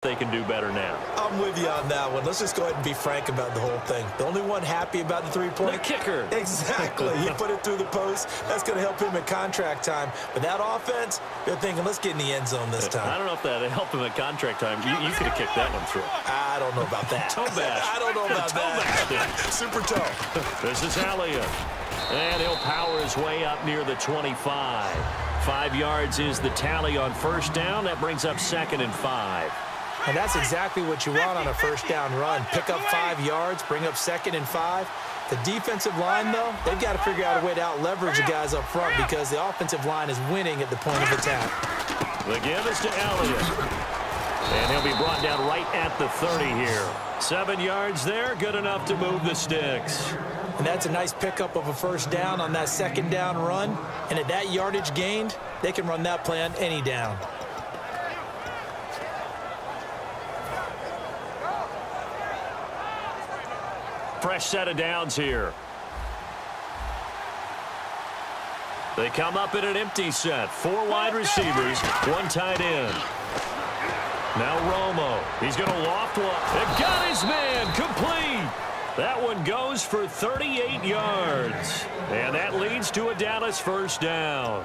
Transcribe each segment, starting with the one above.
they can do better now. I'm with you on that one. Let's just go ahead and be frank about the whole thing. The only one happy about the three-point? The kicker. Exactly. He put it through the post. That's going to help him at contract time. But that offense, they're thinking, let's get in the end zone this time. I don't know if that helped him at contract time. You could have kicked that one through. I don't know about that. Toe bash. I don't know about that. Super toe. This is Elliott. And he'll power his way up near the 25. 5 yards is the tally on first down. That brings up 2nd and 5. And that's exactly what you want on a first down run. Pick up 5 yards, bring up 2nd and 5. The defensive line, though, they've got to figure out a way to out-leverage the guys up front because the offensive line is winning at the point of attack. The give is to Elliott. And he'll be brought down right at the 30 here. 7 yards there, good enough to move the sticks. And that's a nice pickup of a first down on that second down run. And at that yardage gained, they can run that play on any down. Fresh set of downs here. They come up in an empty set. 4 wide receivers, 1 tight end. Now Romo. He's going to loft one. It got his man complete. That one goes for 38 yards. And that leads to a Dallas first down.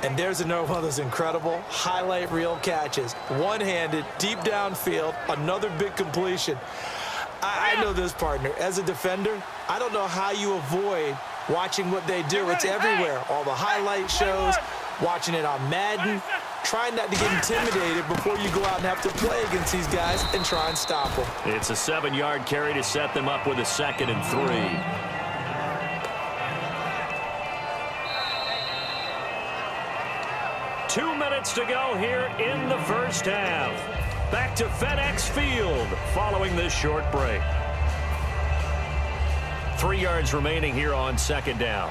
And there's another one of those incredible highlight reel catches. One-handed, deep downfield, another big completion. I know this, partner. As a defender, I don't know how you avoid watching what they do. It's everywhere. All the highlight shows, watching it on Madden, trying not to get intimidated before you go out and have to play against these guys and try and stop them. It's a 7-yard carry to set them up with a 2nd and 3. Two minutes to go here in the first half. Back to FedEx Field following this short break. 3 yards remaining here on 2nd down.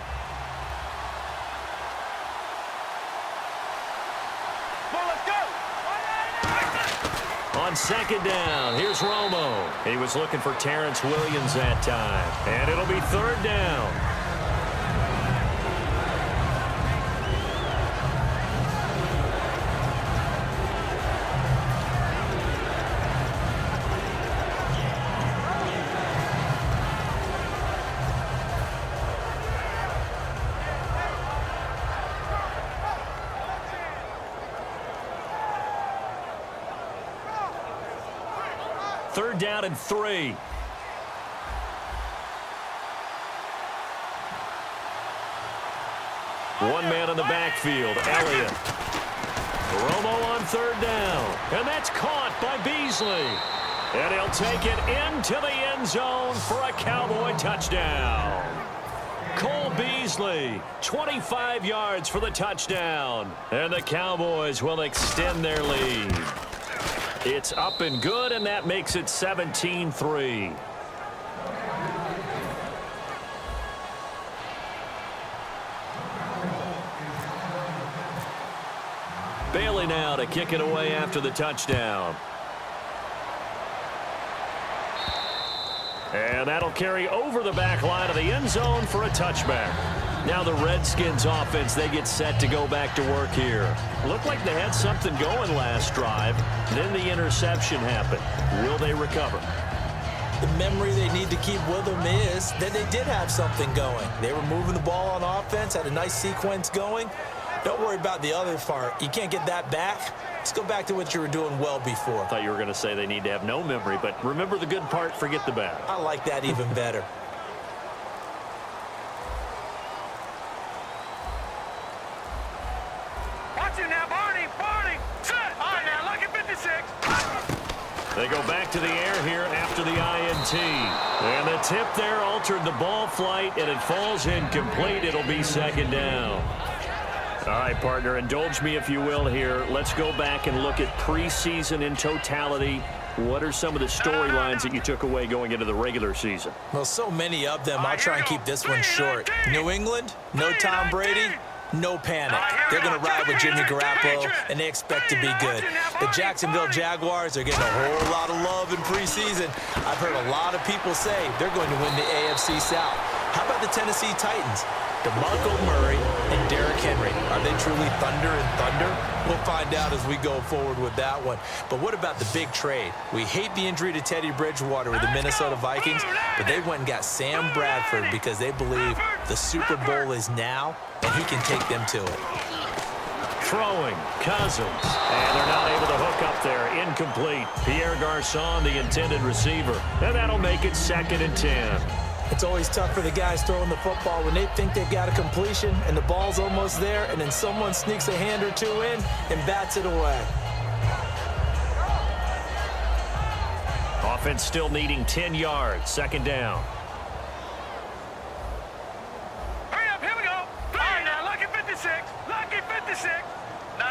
On 2nd down, here's Romo. He was looking for Terrence Williams that time. And it'll be 3rd down. Third down and 3. One man in the backfield, Elliott. Romo on 3rd down. And that's caught by Beasley. And he'll take it into the end zone for a Cowboy touchdown. Cole Beasley, 25 yards for the touchdown. And the Cowboys will extend their lead. It's up and good, and that makes it 17-3. Bailey now to kick it away after the touchdown. And that'll carry over the back line of the end zone for a touchback. Now the Redskins offense, they get set to go back to work here. Looked like they had something going last drive. Then the interception happened. Will they recover? The memory they need to keep with them is that they did have something going. They were moving the ball on offense, had a nice sequence going. Don't worry about the other part. You can't get that back. Let's go back to what you were doing well before. I thought you were going to say they need to have no memory, but remember the good part, forget the bad. I like that even better. They go back to the air here after the INT. And the tip there altered the ball flight, and it falls incomplete. It'll be 2nd down. All right, partner, indulge me if you will here. Let's go back and look at preseason in totality. What are some of the storylines that you took away going into the regular season? Well, so many of them. I'll try and keep this one short. New England, no Tom Brady. No panic. They're going to ride with Jimmy Garoppolo, and they expect to be good. The Jacksonville Jaguars are getting a whole lot of love in preseason. I've heard a lot of people say they're going to win the AFC South. How about the Tennessee Titans? DeMarco Murray and Derrick Henry. Are they truly thunder and thunder? We'll find out as we go forward with that one. But what about the big trade? We hate the injury to Teddy Bridgewater with the Minnesota Vikings, but they went and got Sam Bradford because they believe the Super Bowl is now, and he can take them to it. Throwing, Cousins. And they're not able to hook up there. Incomplete. Pierre Garçon, the intended receiver. And that'll make it 2nd and 10. It's always tough for the guys throwing the football when they think they've got a completion and the ball's almost there, and then someone sneaks a hand or two in and bats it away. Offense still needing 10 yards. 2nd down. Hurry up, here we go. All right, now, lucky 56. Lucky 56. No,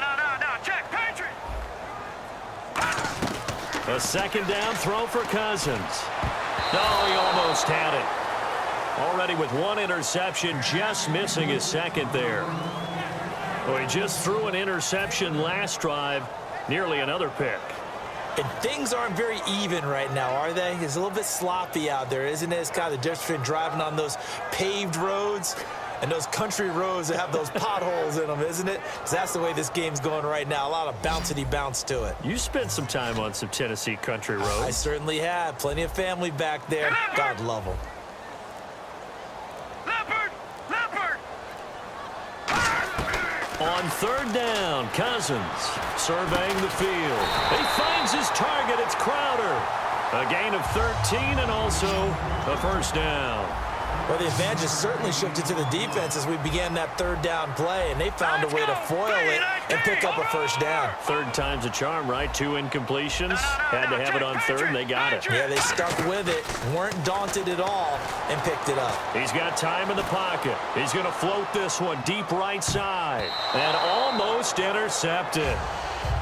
check, Patriot. A 2nd down throw for Cousins. No, he almost had it. Already with 1 interception, just missing his 2nd there. Well, he just threw an interception last drive, nearly another pick. And things aren't very even right now, are they? It's a little bit sloppy out there, isn't it? It's kind of the difference between driving on those paved roads and those country roads that have those potholes in them, isn't it? Because that's the way this game's going right now. A lot of bouncy bounce to it. You spent some time on some Tennessee country roads. I certainly have. Plenty of family back there. God love them. Leopard. On 3rd down, Cousins surveying the field. He finds his target. It's Crowder. A gain of 13 and also a 1st down. Well, the advantage has certainly shifted to the defense as we began that 3rd down play, and they found a way to foil it and pick up a 1st down. 3rd time's a charm, right? 2 incompletions. Had to have it on 3rd, and they got it. Yeah, they stuck with it, weren't daunted at all, and picked it up. He's got time in the pocket. He's going to float this one deep right side. And almost intercepted.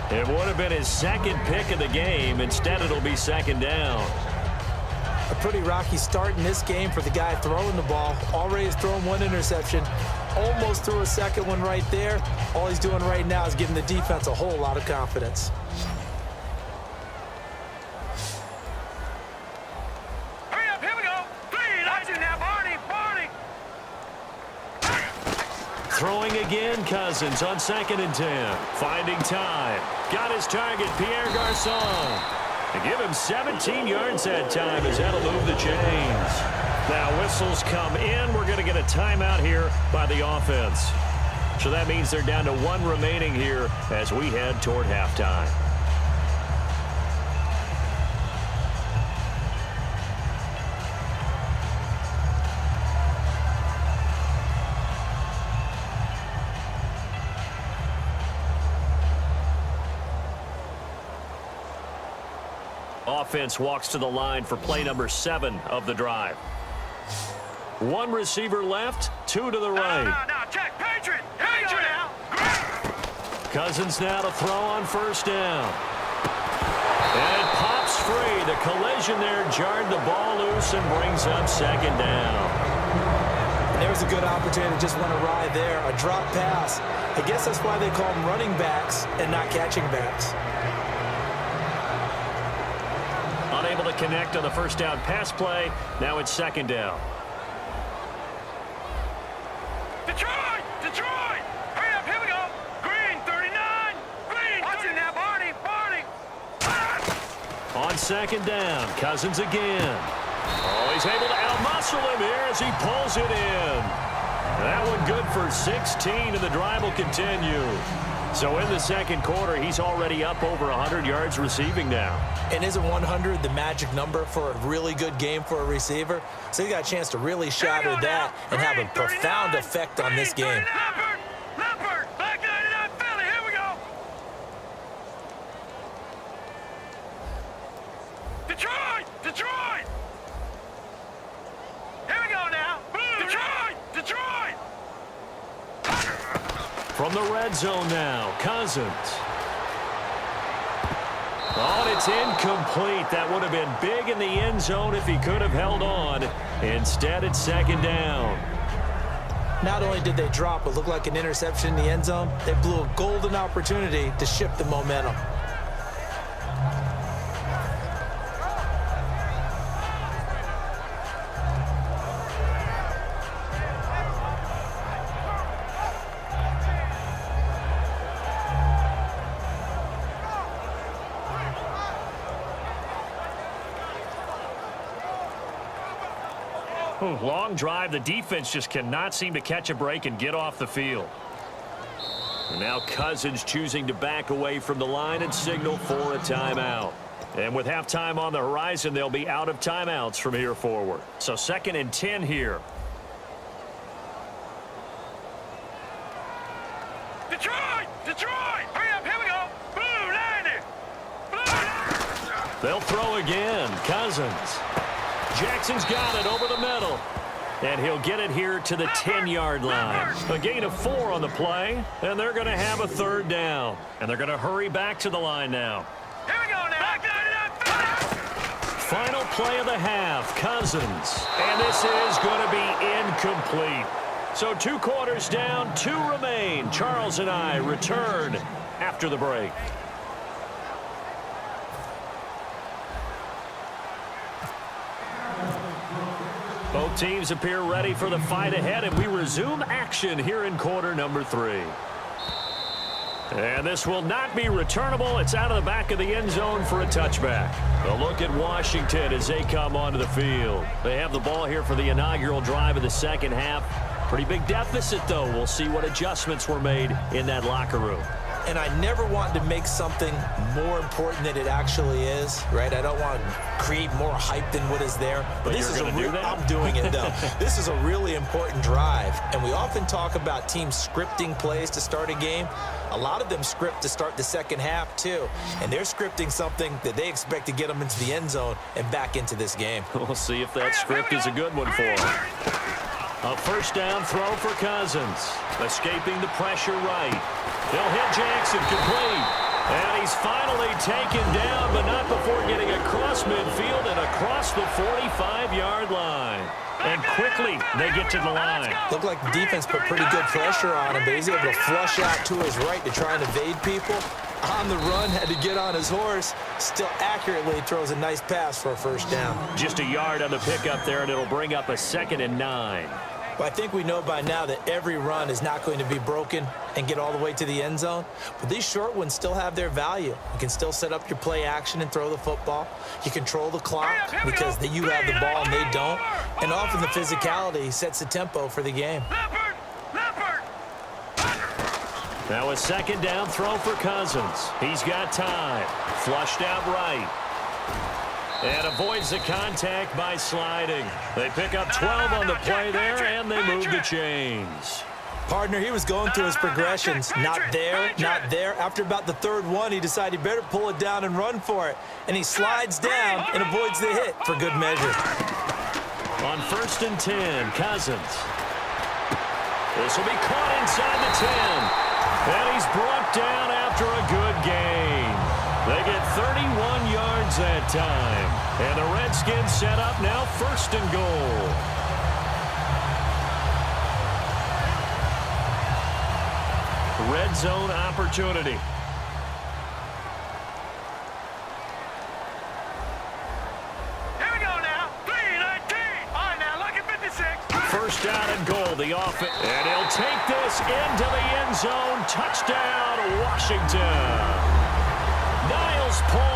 It would have been his 2nd pick of the game. Instead, it'll be 2nd down. A pretty rocky start in this game for the guy throwing the ball. Already has thrown 1 interception. Almost threw a 2nd one right there. All he's doing right now is giving the defense a whole lot of confidence. Hurry up, here we go. 3, that's it now, Barney. Throwing again, Cousins on 2nd and 10. Finding time. Got his target, Pierre Garçon. To give him 17 yards that time as that'll move the chains. Now whistles come in. We're going to get a timeout here by the offense. So that means they're down to 1 remaining here as we head toward halftime. Offense walks to the line for play number 7 of the drive. 1 receiver left, 2 to the right. No, check, Patriot. Now. Cousins now to throw on 1st down. And it pops free. The collision there jarred the ball loose and brings up 2nd down. And there was a good opportunity, just went awry there. A drop pass. I guess that's why they call them running backs and not catching backs. Unable to connect on the 1st down pass play. Now it's 2nd down. Detroit! Hurry up, here we go. Green, 39. Green, watch it now, Barney. On 2nd down, Cousins again. Oh, he's able to outmuscle him here as he pulls it in. That one good for 16, and the drive will continue. So in the 2nd quarter, he's already up over 100 yards receiving now. And isn't 100 the magic number for a really good game for a receiver? So he got a chance to really shatter that and have a profound effect on this game. Leopard, back 99 Philly, here we go. Detroit. Here we go now. Detroit. From the red zone now, Cousins. Oh, and it's incomplete. That would have been big in the end zone if he could have held on. Instead, it's 2nd down. Not only did they drop what looked like an interception in the end zone, they blew a golden opportunity to shift the momentum. Long drive. The defense just cannot seem to catch a break and get off the field. And now Cousins choosing to back away from the line and signal for a timeout. And with halftime on the horizon, they'll be out of timeouts from here forward. So 2nd and 10 here. Detroit! Detroit! Hurry up, here we go! Blue 90! Blue! They'll throw again. Cousins. Jackson's got it over the middle. And he'll get it here to the 10-yard line. A gain of 4 on the play, and they're going to have a 3rd down. And they're going to hurry back to the line now. Here we go now! Final play of the half, Cousins. And this is going to be incomplete. So 2 quarters down, 2 remain. Charles and I return after the break. Both teams appear ready for the fight ahead, and we resume action here in quarter number 3. And this will not be returnable. It's out of the back of the end zone for a touchback. A look at Washington as they come onto the field. They have the ball here for the inaugural drive of the 2nd half. Pretty big deficit, though. We'll see what adjustments were made in that locker room. And I never want to make something more important than it actually is, right? I don't want to create more hype than what is there. But this is you're going to do that? I'm doing it, though. This is a really important drive. And we often talk about teams scripting plays to start a game. A lot of them script to start the 2nd half, too. And they're scripting something that they expect to get them into the end zone and back into this game. We'll see if that script is a good one for them. A 1st down throw for Cousins. Escaping the pressure right. They'll hit Jackson complete. And he's finally taken down, but not before getting across midfield and across the 45-yard line. And quickly, they get to the line. Looked like the defense put pretty good pressure on him, but he's able to flush out to his right to try and evade people. On the run, had to get on his horse. Still accurately throws a nice pass for a 1st down. Just a yard on the pickup there, and it'll bring up a 2nd and 9. Well, I think we know by now that every run is not going to be broken and get all the way to the end zone. But these short ones still have their value. You can still set up your play action and throw the football. You control the clock because you have the ball and they don't. And often the physicality sets the tempo for the game. Now a 2nd down throw for Cousins. He's got time. Flushed out right. And avoids the contact by sliding. They pick up 12 on the play there, and they move the chains. Partner, he was going through his progressions. Not there, not there. After about the 3rd one, he decided he better pull it down and run for it. And he slides down and avoids the hit for good measure. On 1st and 10, Cousins. This will be caught inside the 10. And he's brought down after a good gain. They get 31 yards that time. And the Redskins set up now 1st and goal. Red zone opportunity. Here we go now. 3-19. All right, now, lucky 56. 1st down and goal, the offense. And he'll take this into the end zone. Touchdown, Washington. Niles Paul.